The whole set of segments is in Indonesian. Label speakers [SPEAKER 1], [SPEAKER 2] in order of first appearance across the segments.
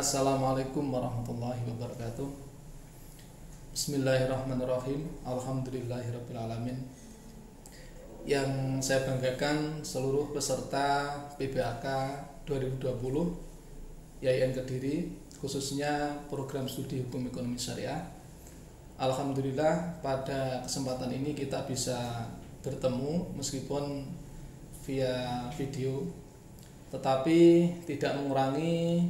[SPEAKER 1] Assalamualaikum warahmatullahi wabarakatuh. Bismillahirrahmanirrahim. Alhamdulillahirrabbilalamin. Yang saya banggakan seluruh peserta PBAK 2020 YIN Kediri, khususnya program studi hukum ekonomi syariah. Alhamdulillah pada kesempatan ini kita bisa bertemu meskipun via video, tetapi tidak mengurangi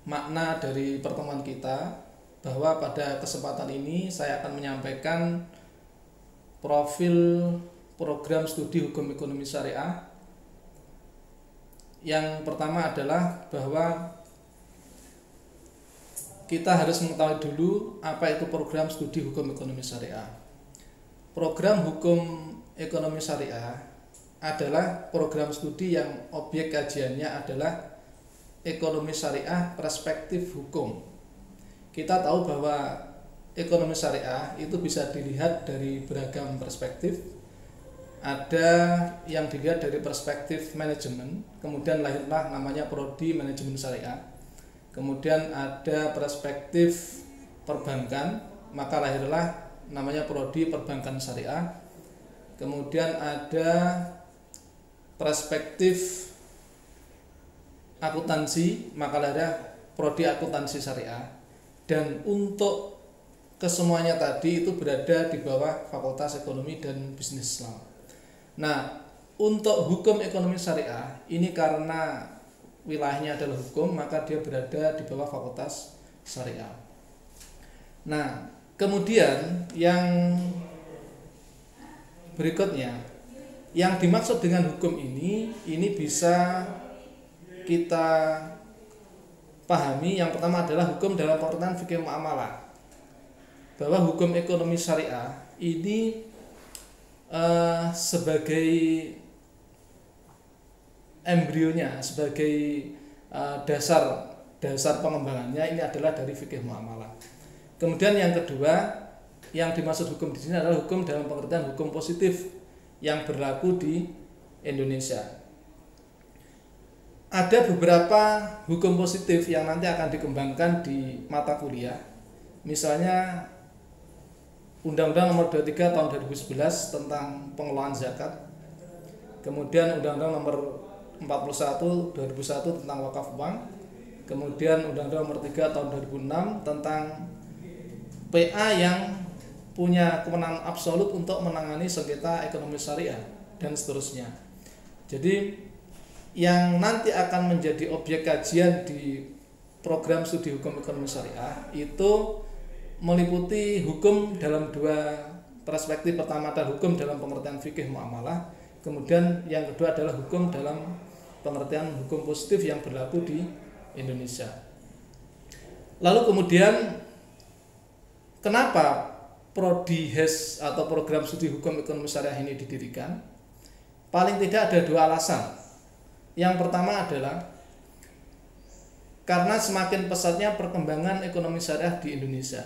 [SPEAKER 1] makna dari pertemuan kita, bahwa pada kesempatan ini saya akan menyampaikan profil program studi hukum ekonomi syariah. Yang pertama adalah bahwa kita harus mengetahui dulu apa itu program studi hukum ekonomi syariah. Program hukum ekonomi syariah adalah program studi yang objek kajiannya adalah ekonomi syariah perspektif hukum. Kita tahu bahwa ekonomi syariah itu bisa dilihat dari beragam perspektif. Ada yang dilihat dari perspektif manajemen, kemudian lahirlah namanya prodi manajemen syariah. Kemudian ada perspektif perbankan, maka lahirlah namanya prodi perbankan syariah. Kemudian ada perspektif akuntansi, maka lahirnya prodi akuntansi syariah. Dan untuk kesemuanya tadi itu berada di bawah Fakultas Ekonomi dan Bisnis Islam. Nah, untuk hukum ekonomi syariah ini karena wilayahnya adalah hukum, maka dia berada di bawah Fakultas Syariah. Nah, kemudian yang berikutnya, yang dimaksud dengan hukum ini bisa kita pahami. Yang pertama adalah hukum dalam pengertian fikih muamalah, bahwa hukum ekonomi syariah ini sebagai embrionya, sebagai dasar pengembangannya ini adalah dari fikih muamalah. Kemudian yang kedua, yang dimaksud hukum di sini adalah hukum dalam pengertian hukum positif yang berlaku di Indonesia. Ada beberapa hukum positif yang nanti akan dikembangkan di mata kuliah. Misalnya Undang-Undang Nomor 23 Tahun 2011 tentang pengelolaan zakat. Kemudian Undang-Undang Nomor 41 2001 tentang wakaf uang. Kemudian Undang-Undang Nomor 3 Tahun 2006 tentang PA yang punya kewenangan absolut untuk menangani sengketa ekonomi syariah dan seterusnya. Jadi yang nanti akan menjadi objek kajian di program studi hukum ekonomi syariah itu meliputi hukum dalam dua perspektif. Pertama adalah hukum dalam pengertian fikih muamalah, kemudian yang kedua adalah hukum dalam pengertian hukum positif yang berlaku di Indonesia. Lalu kemudian kenapa prodi HES atau program studi hukum ekonomi syariah ini didirikan? Paling tidak ada dua alasan. Yang pertama adalah karena semakin pesatnya perkembangan ekonomi syariah di Indonesia.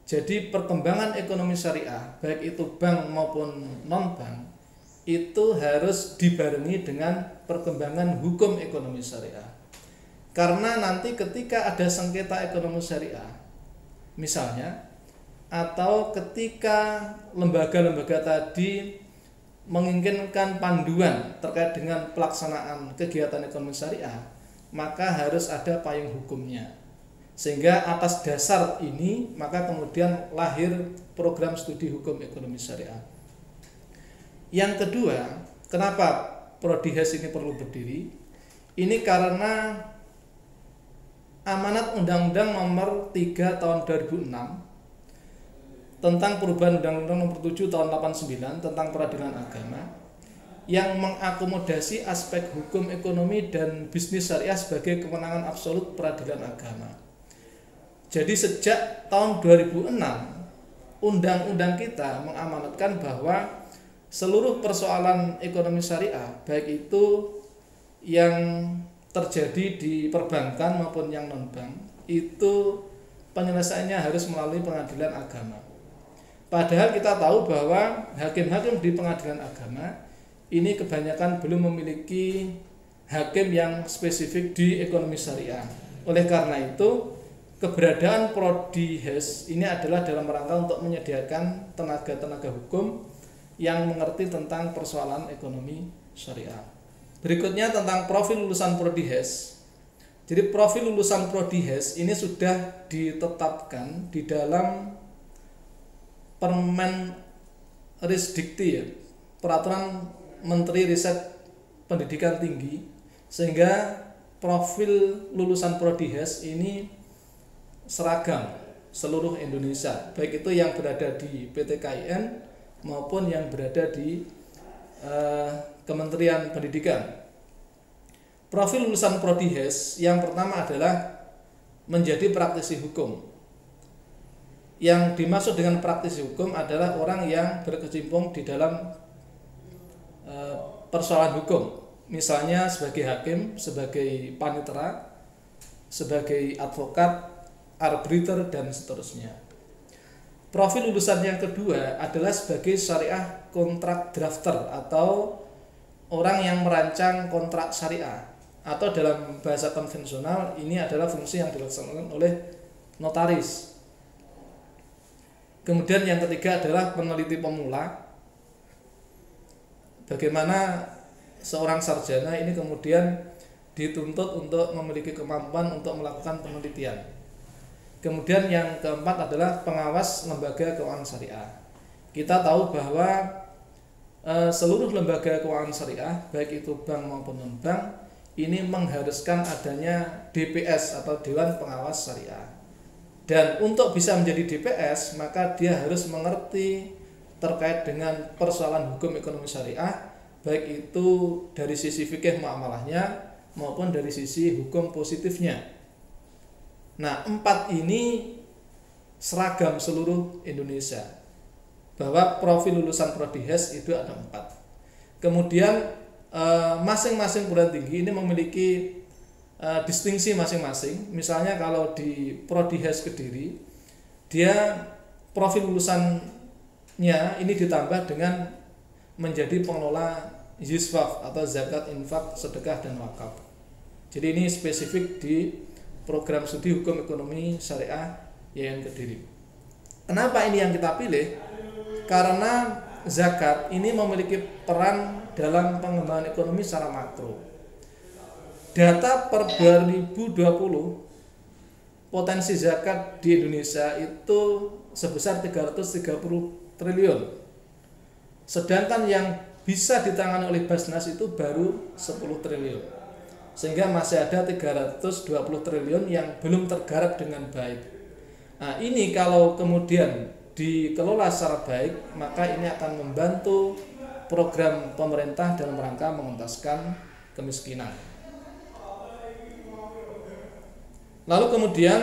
[SPEAKER 1] Jadi perkembangan ekonomi syariah, baik itu bank maupun non-bank, itu harus dibarengi dengan perkembangan hukum ekonomi syariah. Karena nanti ketika ada sengketa ekonomi syariah, misalnya, atau ketika lembaga-lembaga tadi menginginkan panduan terkait dengan pelaksanaan kegiatan ekonomi syariah, maka harus ada payung hukumnya. Sehingga atas dasar ini maka kemudian lahir program studi hukum ekonomi syariah. Yang kedua, kenapa prodi HES ini perlu berdiri? Ini karena amanat Undang-Undang Nomor 3 Tahun 2006 tentang perubahan Undang-Undang Nomor 7 Tahun 89 tentang peradilan agama yang mengakomodasi aspek hukum ekonomi dan bisnis syariah sebagai kewenangan absolut peradilan agama. Jadi sejak tahun 2006 undang-undang kita mengamanatkan bahwa seluruh persoalan ekonomi syariah, baik itu yang terjadi di perbankan maupun yang non-bank, itu penyelesaiannya harus melalui pengadilan agama. Padahal kita tahu bahwa hakim-hakim di pengadilan agama ini kebanyakan belum memiliki hakim yang spesifik di ekonomi syariah. Oleh karena itu, keberadaan prodi HES ini adalah dalam rangka untuk menyediakan tenaga-tenaga hukum yang mengerti tentang persoalan ekonomi syariah. Berikutnya tentang profil lulusan prodi HES. Jadi profil lulusan prodi HES ini sudah ditetapkan di dalam Permen Risdikti, ya, Peraturan Menteri Riset Pendidikan Tinggi, sehingga profil lulusan prodi HES ini seragam seluruh Indonesia, baik itu yang berada di PT KIN maupun yang berada di Kementerian Pendidikan. Profil lulusan prodi HES yang pertama adalah menjadi praktisi hukum. Yang dimaksud dengan praktisi hukum adalah orang yang berkecimpung di dalam persoalan hukum, misalnya sebagai hakim, sebagai panitera, sebagai advokat, arbiter, dan seterusnya. Profil lulusan yang kedua adalah sebagai syariah kontrak drafter atau orang yang merancang kontrak syariah, atau dalam bahasa konvensional ini adalah fungsi yang dilaksanakan oleh notaris. Kemudian yang ketiga adalah peneliti pemula. Bagaimana seorang sarjana ini kemudian dituntut untuk memiliki kemampuan untuk melakukan penelitian. Kemudian yang keempat adalah pengawas lembaga keuangan syariah. Kita tahu bahwa seluruh lembaga keuangan syariah, baik itu bank maupun non-bank, ini mengharuskan adanya DPS atau Dewan Pengawas Syariah. Dan untuk bisa menjadi DPS, maka dia harus mengerti terkait dengan persoalan hukum ekonomi syariah, baik itu dari sisi fikih muamalahnya maupun dari sisi hukum positifnya. Nah, 4 ini seragam seluruh Indonesia, bahwa profil lulusan prodi HES itu ada 4. Kemudian masing-masing perguruan tinggi ini memiliki distingsi masing-masing. Misalnya kalau di prodi HES Kediri, dia profil lulusannya ini ditambah dengan menjadi pengelola yuswaf atau zakat, infak, sedekah, dan wakaf. Jadi ini spesifik di program studi hukum ekonomi syariah YN Kediri. Kenapa ini yang kita pilih? Karena zakat ini memiliki peran dalam pengembangan ekonomi secara makro. Data per 2020 potensi zakat di Indonesia itu sebesar 330 triliun. Sedangkan yang bisa ditangani oleh Basnas itu baru 10 triliun. Sehingga masih ada 320 triliun yang belum tergarap dengan baik. Nah, ini kalau kemudian dikelola secara baik, maka ini akan membantu program pemerintah dalam rangka mengentaskan kemiskinan. Lalu kemudian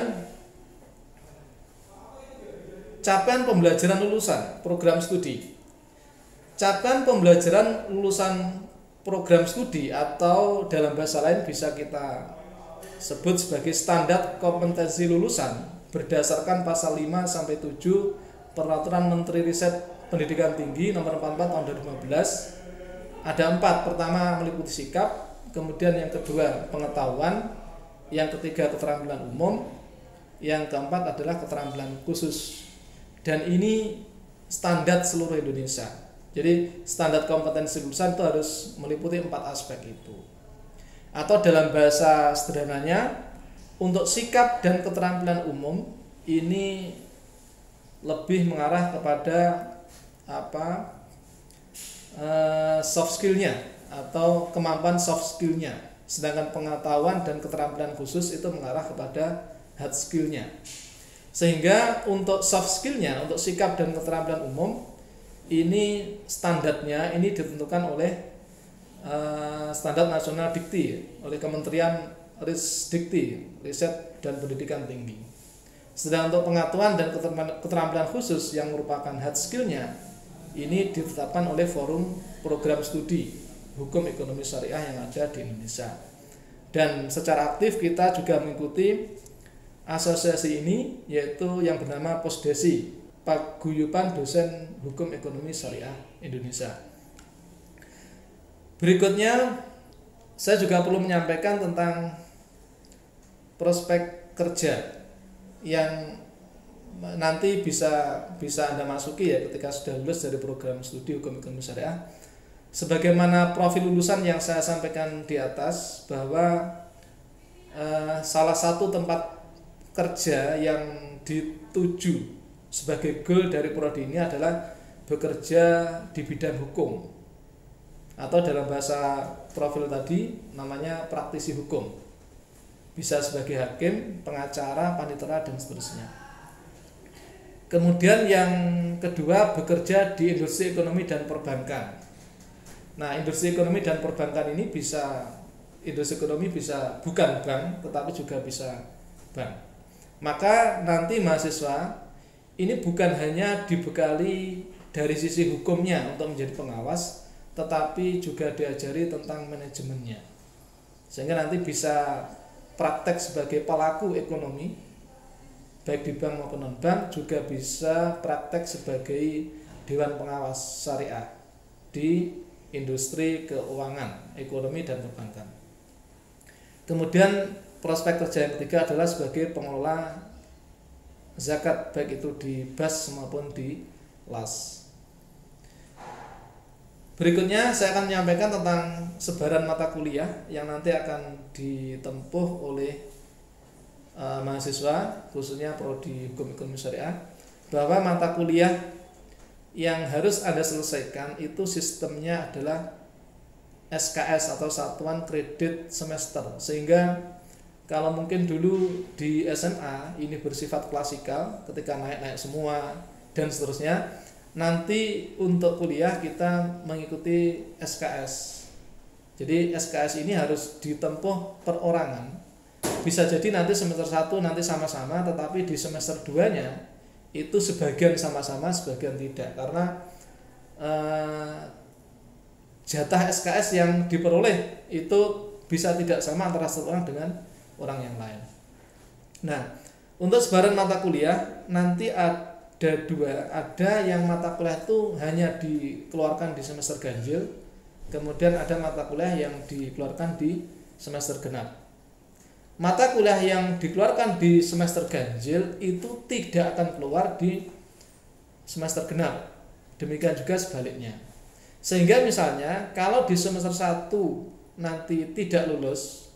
[SPEAKER 1] capaian pembelajaran lulusan program studi. Capaian pembelajaran lulusan program studi atau dalam bahasa lain bisa kita sebut sebagai standar kompetensi lulusan berdasarkan pasal 5 sampai 7 Peraturan Menteri Riset Pendidikan Tinggi nomor 44 tahun 2015. Ada 4. Pertama, meliputi sikap, kemudian yang kedua pengetahuan, yang ketiga keterampilan umum, yang keempat adalah keterampilan khusus. Dan ini standar seluruh Indonesia. Jadi standar kompetensi lulusan itu harus meliputi 4 aspek itu. Atau dalam bahasa sederhananya, untuk sikap dan keterampilan umum ini lebih mengarah kepada soft skillnya atau kemampuan soft skillnya. Sedangkan pengetahuan dan keterampilan khusus itu mengarah kepada hard skillnya. Sehingga untuk soft skillnya, untuk sikap dan keterampilan umum, ini standarnya ini ditentukan oleh Standar Nasional Dikti, oleh Kementerian Risdikti, Riset dan Pendidikan Tinggi. Sedangkan untuk pengetahuan dan keterampilan khusus yang merupakan hard skillnya, ini ditetapkan oleh Forum Program Studi Hukum Ekonomi Syariah yang ada di Indonesia. Dan secara aktif kita juga mengikuti asosiasi ini, yaitu yang bernama POSDESI, Paguyuban Dosen Hukum Ekonomi Syariah Indonesia. Berikutnya saya juga perlu menyampaikan tentang prospek kerja yang nanti bisa Anda masuki ya ketika sudah lulus dari program studi hukum ekonomi syariah. Sebagaimana profil lulusan yang saya sampaikan di atas, bahwa salah satu tempat kerja yang dituju sebagai goal dari prodi ini adalah bekerja di bidang hukum, atau dalam bahasa profil tadi namanya praktisi hukum. Bisa sebagai hakim, pengacara, panitera, dan seterusnya. Kemudian yang kedua, bekerja di industri ekonomi dan perbankan. Nah, industri ekonomi dan perbankan ini industri ekonomi bisa bukan bank, tetapi juga bisa bank. Maka nanti mahasiswa ini bukan hanya dibekali dari sisi hukumnya untuk menjadi pengawas, tetapi juga diajari tentang manajemennya, sehingga nanti bisa praktek sebagai pelaku ekonomi baik di bank maupun non bank, juga bisa praktek sebagai dewan pengawas syariah di industri keuangan, ekonomi, dan perbankan. Kemudian prospek kerja yang ketiga adalah sebagai pengelola zakat, baik itu di BAS maupun di LAS. Berikutnya saya akan menyampaikan tentang sebaran mata kuliah yang nanti akan ditempuh oleh mahasiswa, khususnya prodi hukum ekonomi syariah, bahwa mata kuliah yang harus Anda selesaikan itu sistemnya adalah SKS atau satuan kredit semester, sehingga kalau mungkin dulu di SMA ini bersifat klasikal ketika naik-naik semua dan seterusnya, nanti untuk kuliah kita mengikuti SKS. Jadi SKS ini harus ditempuh perorangan. Bisa jadi nanti semester 1 nanti sama-sama, tetapi di semester 2-nya itu sebagian sama-sama, sebagian tidak, karena jatah SKS yang diperoleh itu bisa tidak sama antara satu orang dengan orang yang lain. Nah, untuk sebaran mata kuliah nanti ada dua, ada yang mata kuliah itu hanya dikeluarkan di semester ganjil, kemudian ada mata kuliah yang dikeluarkan di semester genap. Mata kuliah yang dikeluarkan di semester ganjil itu tidak akan keluar di semester genap, demikian juga sebaliknya. Sehingga misalnya kalau di semester 1 nanti tidak lulus,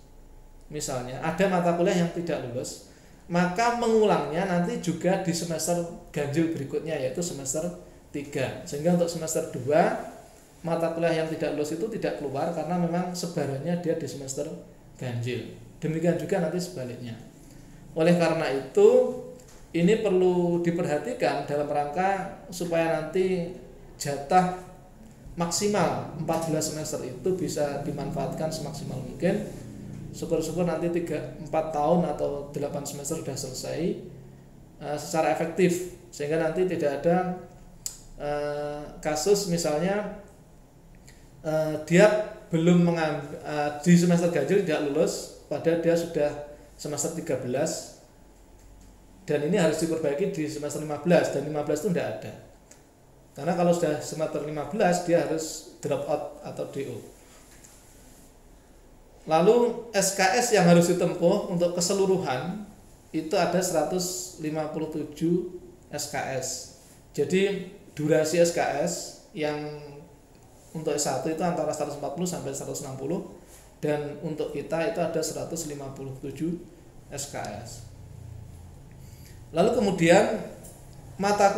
[SPEAKER 1] misalnya ada mata kuliah yang tidak lulus, maka mengulangnya nanti juga di semester ganjil berikutnya, yaitu semester 3. Sehingga untuk semester 2 mata kuliah yang tidak lulus itu tidak keluar karena memang sebarannya dia di semester ganjil. Demikian juga nanti sebaliknya. Oleh karena itu ini perlu diperhatikan dalam rangka supaya nanti jatah maksimal 14 semester itu bisa dimanfaatkan semaksimal mungkin. Syukur-syukur nanti 4 tahun atau 8 semester sudah selesai secara efektif, sehingga nanti tidak ada kasus misalnya dia belum mengambil di semester ganjil tidak lulus, padahal dia sudah semester 13 dan ini harus diperbaiki di semester 15, dan 15 itu tidak ada. Karena kalau sudah semester 15 dia harus drop out atau DO. Lalu SKS yang harus ditempuh untuk keseluruhan itu ada 157 SKS. Jadi durasi SKS yang untuk S1 itu antara 140 sampai 160, dan untuk kita itu ada 157 SKS. Lalu kemudian mata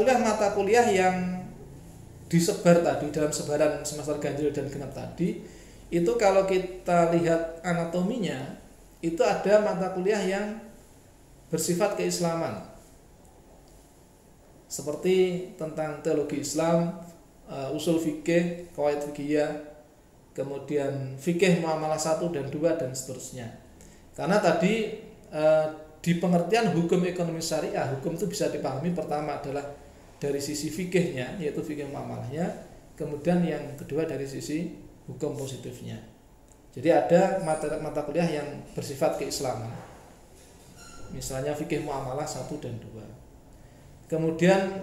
[SPEAKER 1] kuliah yang disebar tadi dalam sebaran semester ganjil dan genap tadi, itu kalau kita lihat anatominya itu ada mata kuliah yang bersifat keislaman, seperti tentang teologi Islam, usul fikih, qawaid fikih, kemudian fikih muamalah 1 dan 2 dan seterusnya. Karena tadi di pengertian hukum ekonomi syariah, hukum itu bisa dipahami pertama adalah dari sisi fikihnya, yaitu fikih muamalahnya, kemudian yang kedua dari sisi hukum positifnya. Jadi ada mata kuliah yang bersifat keislaman, misalnya fikih muamalah 1 dan 2. Kemudian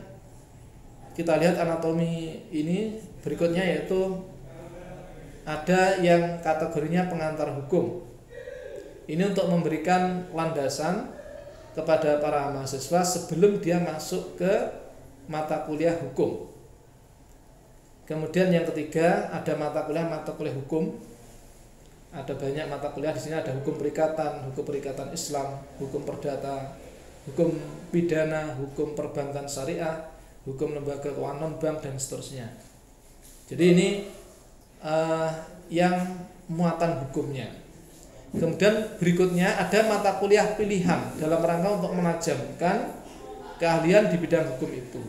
[SPEAKER 1] kita lihat anatomi ini berikutnya, yaitu ada yang kategorinya pengantar hukum. Ini untuk memberikan landasan kepada para mahasiswa sebelum dia masuk ke mata kuliah hukum. Kemudian yang ketiga ada mata kuliah hukum. Ada banyak mata kuliah di sini, ada hukum perikatan Islam, hukum perdata, hukum pidana, hukum perbankan syariah, hukum lembaga keuangan bank dan seterusnya. Jadi ini yang muatan hukumnya. Kemudian berikutnya ada mata kuliah pilihan dalam rangka untuk menajamkan keahlian di bidang hukum itu.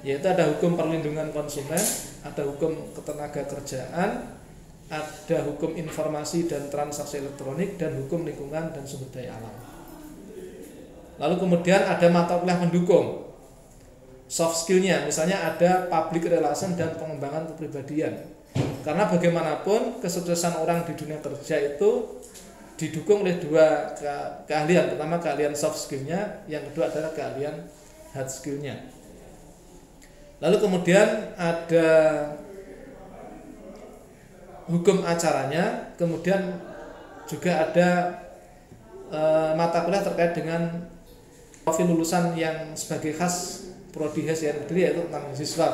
[SPEAKER 1] Yaitu ada hukum perlindungan konsumen, ada hukum ketenagakerjaan, ada hukum informasi dan transaksi elektronik, dan hukum lingkungan dan sumber daya alam. Lalu kemudian ada mata kuliah pendukung soft skillnya, misalnya ada public relation dan pengembangan kepribadian. Karena bagaimanapun kesuksesan orang di dunia kerja itu didukung oleh dua keahlian. Pertama keahlian soft skillnya, yang kedua adalah keahlian hard skillnya. Lalu kemudian ada hukum acaranya, kemudian juga ada mata kuliah terkait dengan profil lulusan yang sebagai khas prodi HES yang terdiri, yaitu tentang siswa.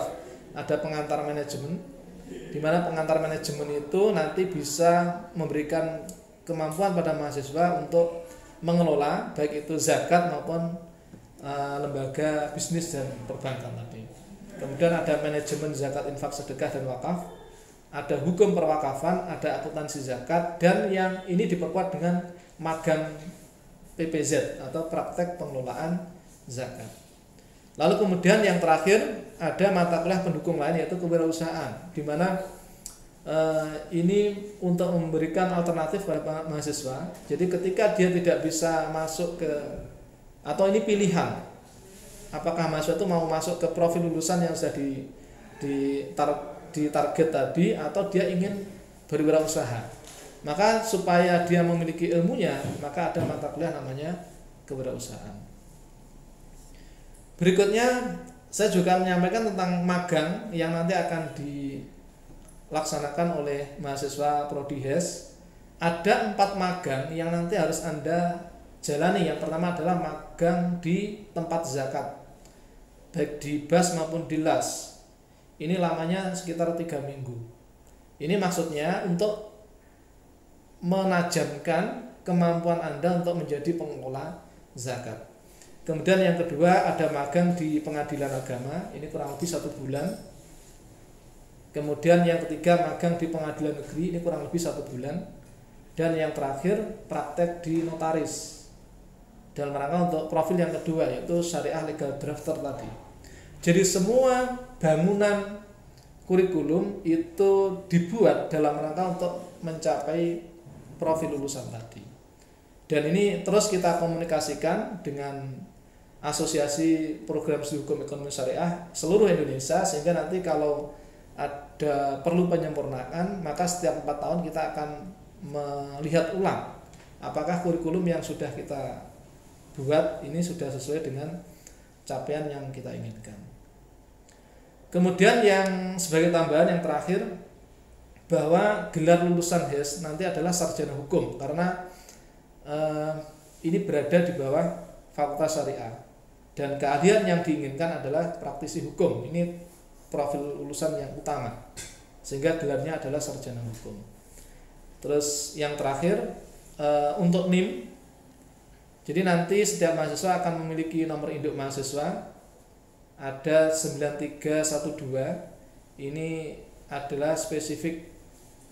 [SPEAKER 1] Ada pengantar manajemen, di mana pengantar manajemen itu nanti bisa memberikan kemampuan pada mahasiswa untuk mengelola baik itu zakat maupun lembaga bisnis dan perbankan tadi. Kemudian ada manajemen zakat, infak, sedekah dan wakaf. Ada hukum perwakafan, ada akuntansi zakat, dan yang ini diperkuat dengan magang PPZ atau praktek pengelolaan zakat. Lalu kemudian yang terakhir ada mata kuliah pendukung lain, yaitu kewirausahaan, di mana ini untuk memberikan alternatif pada mahasiswa. Jadi ketika dia tidak bisa masuk ke, atau ini pilihan, apakah mahasiswa itu mau masuk ke profil lulusan yang sudah di target tadi, atau dia ingin berwirausaha. Maka supaya dia memiliki ilmunya, maka ada mata kuliah namanya kewirausahaan. Berikutnya saya juga menyampaikan tentang magang yang nanti akan dilaksanakan oleh mahasiswa prodi HES. Ada 4 magang yang nanti harus Anda jalani. Yang pertama adalah magang di tempat zakat, baik di BAS maupun di LAS. Ini lamanya sekitar 3 minggu. Ini maksudnya untuk menajamkan kemampuan Anda untuk menjadi pengelola zakat. Kemudian yang kedua ada magang di pengadilan agama, ini kurang lebih 1 bulan. Kemudian yang ketiga magang di pengadilan negeri, ini kurang lebih 1 bulan. Dan yang terakhir praktek di notaris, dalam rangka untuk profil yang kedua, yaitu syariah legal drafter tadi. Jadi semua bangunan kurikulum itu dibuat dalam rangka untuk mencapai profil lulusan tadi. Dan ini terus kita komunikasikan dengan Asosiasi Program Studi Hukum Ekonomi Syariah seluruh Indonesia, sehingga nanti kalau ada perlu penyempurnaan, maka setiap 4 tahun kita akan melihat ulang apakah kurikulum yang sudah kita buat ini sudah sesuai dengan capaian yang kita inginkan. Kemudian yang sebagai tambahan yang terakhir, bahwa gelar lulusan HES nanti adalah sarjana hukum, karena ini berada di bawah Fakultas Syariah, dan keahlian yang diinginkan adalah praktisi hukum. Ini profil lulusan yang utama, sehingga gelarnya adalah sarjana hukum. Terus yang terakhir untuk NIM, jadi nanti setiap mahasiswa akan memiliki nomor induk mahasiswa, ada 9312. Ini adalah spesifik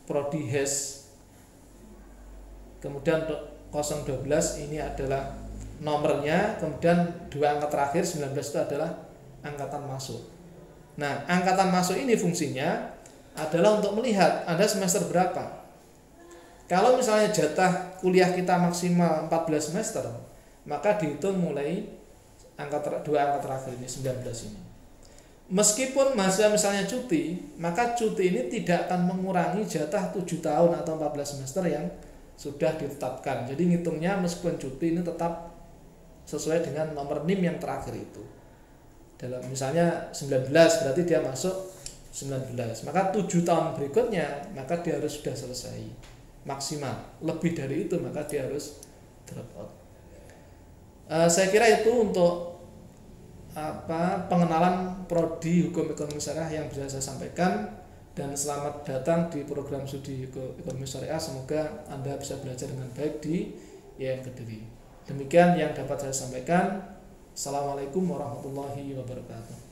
[SPEAKER 1] prodi HES. Kemudian 012 ini adalah nomornya, kemudian 2 angka terakhir 19 itu adalah angkatan masuk. Nah, angkatan masuk ini fungsinya adalah untuk melihat Anda semester berapa. Kalau misalnya jatah kuliah kita maksimal 14 semester, maka dihitung mulai 2 angka terakhir ini, 19 ini. Meskipun mahasiswa misalnya cuti, maka cuti ini tidak akan mengurangi jatah 7 tahun atau 14 semester yang sudah ditetapkan. Jadi ngitungnya meskipun cuti ini tetap sesuai dengan nomor NIM yang terakhir itu. Dalam misalnya 19 berarti dia masuk Maka 7 tahun berikutnya maka dia harus sudah selesai maksimal. Lebih dari itu maka dia harus drop out. Saya kira itu untuk pengenalan prodi hukum ekonomi syariah yang bisa saya sampaikan, dan selamat datang di program studi ekonomi syariah. Semoga Anda bisa belajar dengan baik di IAIN Kediri. Demikian yang dapat saya sampaikan. Assalamualaikum warahmatullahi wabarakatuh.